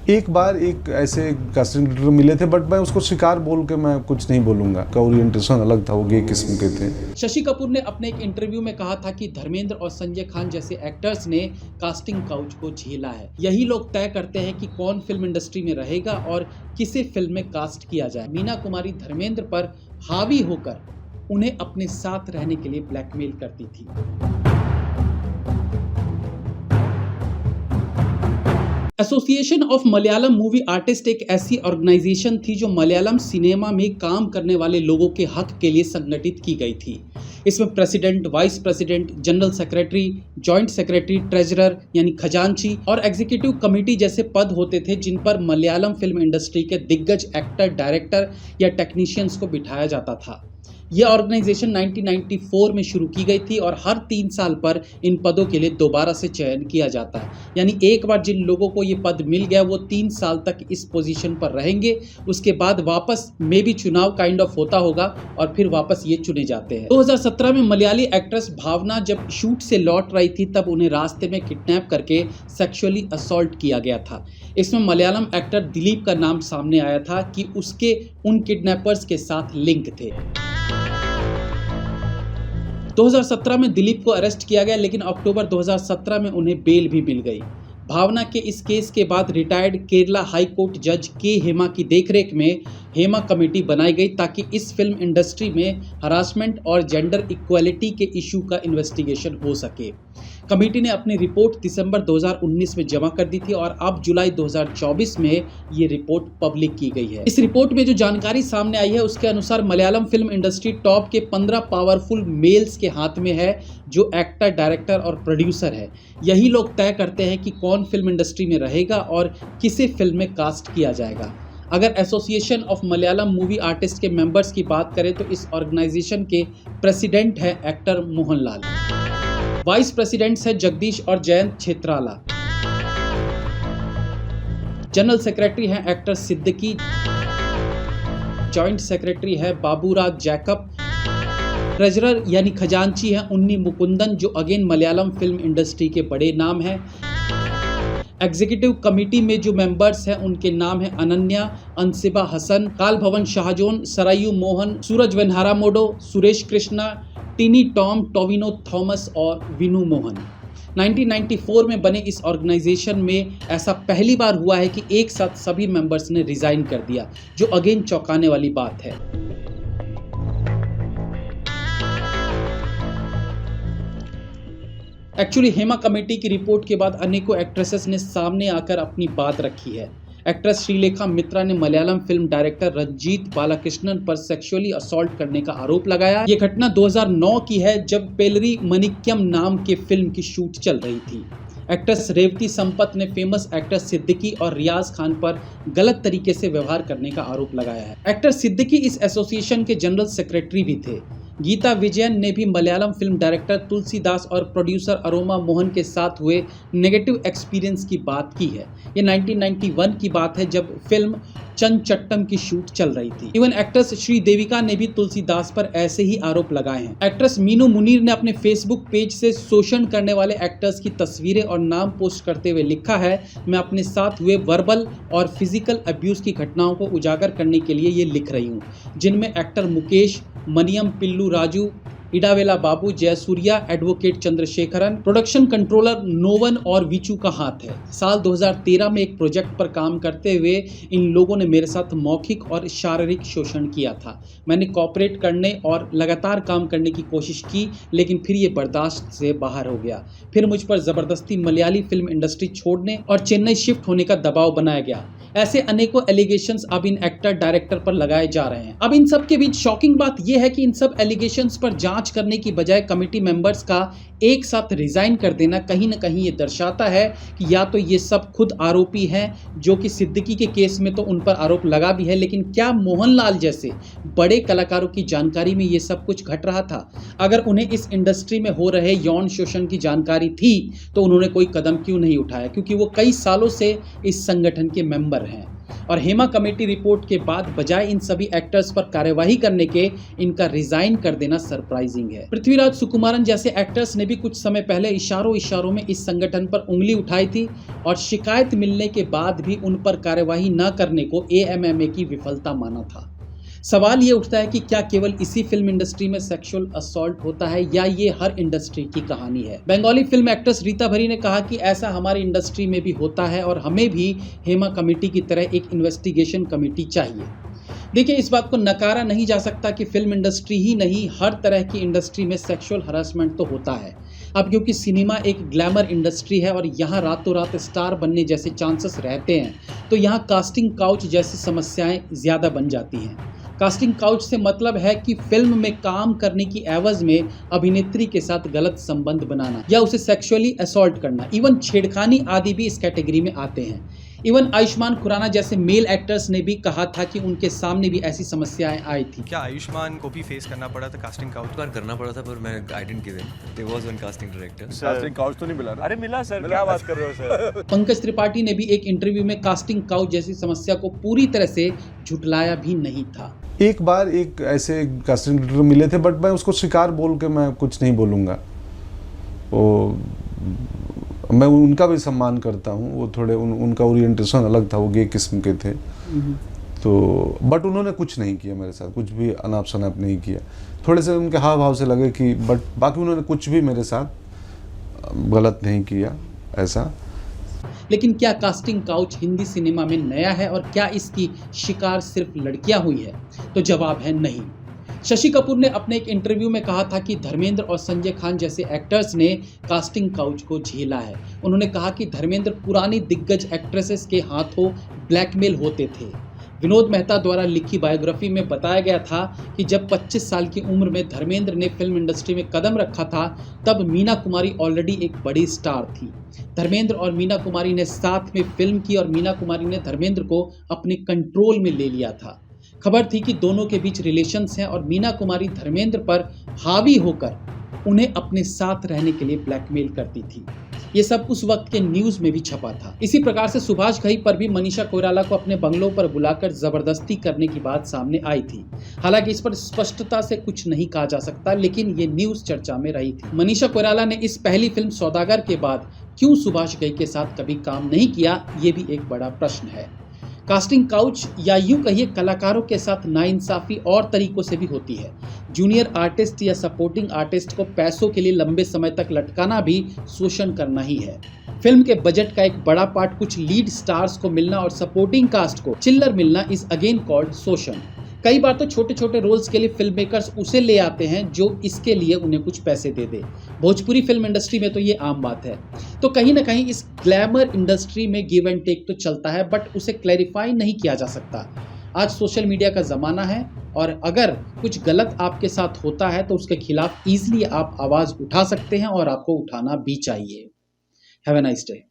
एक बार एक ऐसे कास्टिंग डायरेक्टर मिले थे, बट मैं उसको शिकार बोल के मैं कुछ नहीं बोलूँगा, का ओरिएंटेशन अलग था, वो गे किस्म के थे। शशि कपूर ने अपने एक इंटरव्यू में कहा था कि धर्मेंद्र और संजय खान जैसे एक्टर्स ने कास्टिंग काउच को झेला है। यही लोग तय करते हैं कि कौन फिल्म इंडस्ट्री में रहेगा और किसे फिल्म में कास्ट किया जाए। मीना कुमारी धर्मेंद्र पर हावी होकर उन्हें अपने साथ रहने के लिए ब्लैकमेल करती थी। Association of Malayalam movie artist एक ऐसी ऑर्गेनाइजेशन थी जो मलयालम सिनेमा में काम करने वाले लोगों के हक के लिए संगठित की गई थी। इसमें president, vice president, general secretary, joint secretary, treasurer यानी खजांची और एग्जीक्यूटिव कमेटी जैसे पद होते थे, जिन पर मलयालम फिल्म इंडस्ट्री के दिग्गज एक्टर, डायरेक्टर या टेक्नीशियंस को बिठाया जाता था। यह ऑर्गेनाइजेशन 1994 में शुरू की गई थी और हर 3 साल पर इन पदों के लिए दोबारा से चयन किया जाता है। यानी एक बार जिन लोगों को ये पद मिल गया वो 3 साल तक इस पोजीशन पर रहेंगे, उसके बाद वापस मे भी चुनाव काइंड ऑफ होता होगा और फिर वापस ये चुने जाते हैं। 2017 में मलयाली एक्ट्रेस भावना जब शूट से लौट रही थी तब उन्हें रास्ते में किडनैप करके सेक्सुअली असॉल्ट किया गया था। इसमें मलयालम एक्टर दिलीप का नाम सामने आया था कि उसके उन किडनैपर्स के साथ लिंक थे। 2017 में दिलीप को अरेस्ट किया गया, लेकिन अक्टूबर 2017 में उन्हें बेल भी मिल गई। भावना के इस केस के बाद रिटायर्ड केरला हाई कोर्ट जज के हेमा की देखरेख में हेमा कमेटी बनाई गई ताकि इस फिल्म इंडस्ट्री में हरासमेंट और जेंडर इक्वालिटी के इशू का इन्वेस्टिगेशन हो सके। कमेटी ने अपनी रिपोर्ट दिसंबर 2019 में जमा कर दी थी और अब जुलाई 2024 में ये रिपोर्ट पब्लिक की गई है। इस रिपोर्ट में जो जानकारी सामने आई है उसके अनुसार मलयालम फिल्म इंडस्ट्री टॉप के 15 पावरफुल मेल्स के हाथ में है, जो एक्टर, डायरेक्टर और प्रोड्यूसर है। यही लोग तय करते हैं कि कौन फिल्म इंडस्ट्री में रहेगा और किसे फिल्म में कास्ट किया जाएगा। अगर association of Malayalam movie artist के मेंबर्स की बात करें तो इस ऑर्गेनाइजेशन के प्रेसिडेंट है एक्टर मोहनलाल, वाइस प्रेसिडेंट्स है जगदीश और जयंत छेत्राला, जनरल सेक्रेटरी हैं एक्टर सिद्दीकी, जॉइंट सेक्रेटरी है बाबूराज जैकब, ट्रेजरर यानी खजांची हैं उन्नी मुकुंदन जो अगेन मलयालम फिल्म इंडस्ट्री के बड़े नाम हैं। एग्जीक्यूटिव कमेटी में जो मेंबर्स हैं उनके नाम है अनन्या, अनसिबा हसन, काल भवन शाहजोन, सरायू मोहन, सूरज वेन्हारामोडो, सुरेश कृष्णा, टिनी टॉम, टोविनो थॉमस और विनू मोहन। 1994 में बने इस ऑर्गेनाइजेशन में ऐसा पहली बार हुआ है कि एक साथ सभी मेंबर्स ने रिजाइन कर दिया, जो अगेन चौंकाने वाली बात है। एक्चुअली हेमा कमेटी की रिपोर्ट के बाद अनेकों एक्ट्रेसेस ने सामने आकर अपनी बात रखी है। एक्ट्रेस श्रीलेखा मित्रा ने मलयालम फिल्म डायरेक्टर रंजीत बालाकृष्णन पर सेक्सुअली असॉल्ट करने का आरोप लगाया। ये घटना 2009 की है जब पेलरी मनिक्यम नाम के फिल्म की शूट चल रही थी। एक्ट्रेस रेवती संपत ने फेमस एक्टर सिद्दीकी और रियाज खान पर गलत तरीके से व्यवहार करने का आरोप लगाया है। एक्टर सिद्दीकी इस एसोसिएशन के जनरल सेक्रेटरी भी थे। गीता विजयन ने भी मलयालम फिल्म डायरेक्टर तुलसीदास और प्रोड्यूसर अरोमा मोहन के साथ हुए नेगेटिव एक्सपीरियंस की बात की है। ये 1991 की बात है जब फिल्म चंचट्टम की शूट चल रही थी। इवन एक्ट्रेस श्री देविका ने भी तुलसीदास पर ऐसे ही आरोप लगाए हैं। एक्ट्रेस मीनू मुनीर ने अपने फेसबुक पेज से शोषण करने वाले एक्टर्स की तस्वीरें और नाम पोस्ट करते हुए लिखा है, मैं अपने साथ हुए वर्बल और फिजिकल अब्यूज की घटनाओं को उजागर करने के लिए ये लिख रही हूँ, जिनमें actor Mukesh, Maniyanpilla Raju, Edavela Babu, Jayasurya, advocate Chandrasekharan, production controller Novan और विचू का हाथ है। साल 2013 में एक प्रोजेक्ट पर काम करते हुए इन लोगों ने मेरे साथ मौखिक और शारीरिक शोषण किया था। मैंने कॉपरेट करने और लगातार काम करने की कोशिश की, लेकिन फिर ये बर्दाश्त से बाहर हो गया। फिर मुझ पर ज़बरदस्ती मलयाली फिल्म इंडस्ट्री छोड़ने और चेन्नई शिफ्ट होने का दबाव बनाया गया। ऐसे अनेकों एलिगेशंस अब इन एक्टर, डायरेक्टर पर लगाए जा रहे हैं। अब इन सब के बीच शॉकिंग बात यह है कि इन सब एलिगेशंस पर जांच करने की बजाय कमेटी मेंबर्स का एक साथ रिजाइन कर देना कहीं ना कहीं ये दर्शाता है कि या तो ये सब खुद आरोपी हैं, जो कि सिद्दीकी के केस में तो उन पर आरोप लगा भी है, लेकिन क्या मोहनलाल जैसे बड़े कलाकारों की जानकारी में ये सब कुछ घट रहा था? अगर उन्हें इस इंडस्ट्री में हो रहे यौन शोषण की जानकारी थी तो उन्होंने कोई कदम क्यों नहीं उठाया, क्योंकि वो कई सालों से इस संगठन के मेंबर हैं। और हेमा कमेटी रिपोर्ट के बाद बजाय इन सभी एक्टर्स पर कार्यवाही करने के इनका रिजाइन कर देना सरप्राइजिंग है। पृथ्वीराज सुकुमारन जैसे एक्टर्स ने भी कुछ समय पहले इशारों में इस संगठन पर उंगली उठाई थी और शिकायत मिलने के बाद भी उन पर कार्यवाही न करने को एएमएमए की विफलता माना था। सवाल ये उठता है कि क्या केवल इसी फिल्म इंडस्ट्री में सेक्सुअल असॉल्ट होता है या ये हर इंडस्ट्री की कहानी है। बंगाली फिल्म एक्ट्रेस रीता भरी ने कहा कि ऐसा हमारी इंडस्ट्री में भी होता है और हमें भी हेमा कमेटी की तरह एक इन्वेस्टिगेशन कमेटी चाहिए। देखिए, इस बात को नकारा नहीं जा सकता कि फिल्म इंडस्ट्री ही नहीं हर तरह की इंडस्ट्री में सेक्सुअल हरासमेंट तो होता है। अब क्योंकि सिनेमा एक ग्लैमर इंडस्ट्री है और यहाँ रातों रात स्टार बनने जैसे चांसेस रहते हैं, तो यहाँ कास्टिंग काउच जैसी समस्याएं ज़्यादा बन जाती हैं। कास्टिंग काउच से मतलब है कि फिल्म में काम करने की एवज में अभिनेत्री के साथ गलत संबंध बनाना या उसे सेक्सुअली असॉल्ट करना, इवन छेड़खानी आदि भी इस कैटेगरी में आते हैं। इवन आयुष्मान खुराना जैसे मेल एक्टर्स ने भी कहा था कि उनके सामने भी ऐसी समस्याएं आई थी। क्या आयुष्मान को भी फेस करना पड़ा था कास्टिंग काउच? करना पड़ा था, पर मैं I didn't give in. There was one casting director. Casting couch तो नहीं मिला ना? अरे मिला सर, क्या बात कर रहे हो सर? पंकज त्रिपाठी ने भी एक इंटरव्यू में कास्टिंग काउच जैसी समस्या को पूरी तरह से झुटलाया भी नहीं था। एक बार एक ऐसे कास्टिंग डायरेक्टर मिले थे, बट मैं उसको शिकार बोल के मैं कुछ नहीं बोलूँगा। वो मैं उनका भी सम्मान करता हूँ, वो थोड़े उनका ओरिएंटेशन अलग था, वो गे किस्म के थे। तो बट उन्होंने कुछ नहीं किया मेरे साथ, कुछ भी अनाप शनाप नहीं किया। थोड़े से उनके हाव भाव से लगे कि, बट बाकी उन्होंने कुछ भी मेरे साथ गलत नहीं किया ऐसा। लेकिन क्या कास्टिंग काउच हिंदी सिनेमा में नया है और क्या इसकी शिकार सिर्फ लड़कियां हुई है? तो जवाब है नहीं। शशि कपूर ने अपने एक इंटरव्यू में कहा था कि धर्मेंद्र और संजय खान जैसे एक्टर्स ने कास्टिंग काउच को झेला है। उन्होंने कहा कि धर्मेंद्र पुरानी दिग्गज एक्ट्रेसेस के हाथों ब्लैकमेल होते थे। विनोद मेहता द्वारा लिखी बायोग्राफी में बताया गया था कि जब 25 साल की उम्र में धर्मेंद्र ने फिल्म इंडस्ट्री में कदम रखा था, तब मीना कुमारी ऑलरेडी एक बड़ी स्टार थी। धर्मेंद्र और मीना कुमारी ने साथ में फिल्म की और मीना कुमारी ने धर्मेंद्र को अपने कंट्रोल में ले लिया था। खबर थी कि दोनों के बीच रिलेशंस हैं और मीना कुमारी धर्मेंद्र पर हावी होकर उन्हें अपने साथ रहने के लिए ब्लैकमेल करती थी। ये सब उस वक्त के न्यूज़ में भी छपा था। इसी प्रकार से सुभाष घई पर भी मनीषा कोइराला को अपने बंगलों पर बुलाकर जबरदस्ती करने की बात सामने आई थी। हालांकि इस पर स्पष्टता से कुछ नहीं कहा जा सकता, लेकिन ये न्यूज़ चर्चा में रही थी। मनीषा कोइराला ने इस पहली फिल्म सौदागर के बाद क्यों सुभाष घई के साथ कभी काम नहीं किया, ये भी एक बड़ा प्रश्न है। कास्टिंग काउच या यूं कहिए कलाकारों के साथ नाइंसाफी और तरीकों से भी होती है। जूनियर आर्टिस्ट या सपोर्टिंग आर्टिस्ट को पैसों के लिए लंबे समय तक लटकाना भी शोषण करना ही है। फिल्म के बजट का एक बड़ा पार्ट कुछ लीड स्टार्स को मिलना और सपोर्टिंग कास्ट को चिल्लर मिलना इज अगेन कॉल्ड शोषण। कई बार तो छोटे छोटे रोल्स के लिए फिल्म मेकर्स उसे ले आते हैं जो इसके लिए उन्हें कुछ पैसे दे दे। भोजपुरी फिल्म इंडस्ट्री में तो ये आम बात है। तो कहीं ना कहीं इस ग्लैमर इंडस्ट्री में गिव एंड टेक तो चलता है, बट उसे क्लैरिफाई नहीं किया जा सकता। आज सोशल मीडिया का ज़माना है और अगर कुछ गलत आपके साथ होता है तो उसके खिलाफ ईजिली आप आवाज़ उठा सकते हैं और आपको उठाना भी चाहिए। Have a nice day.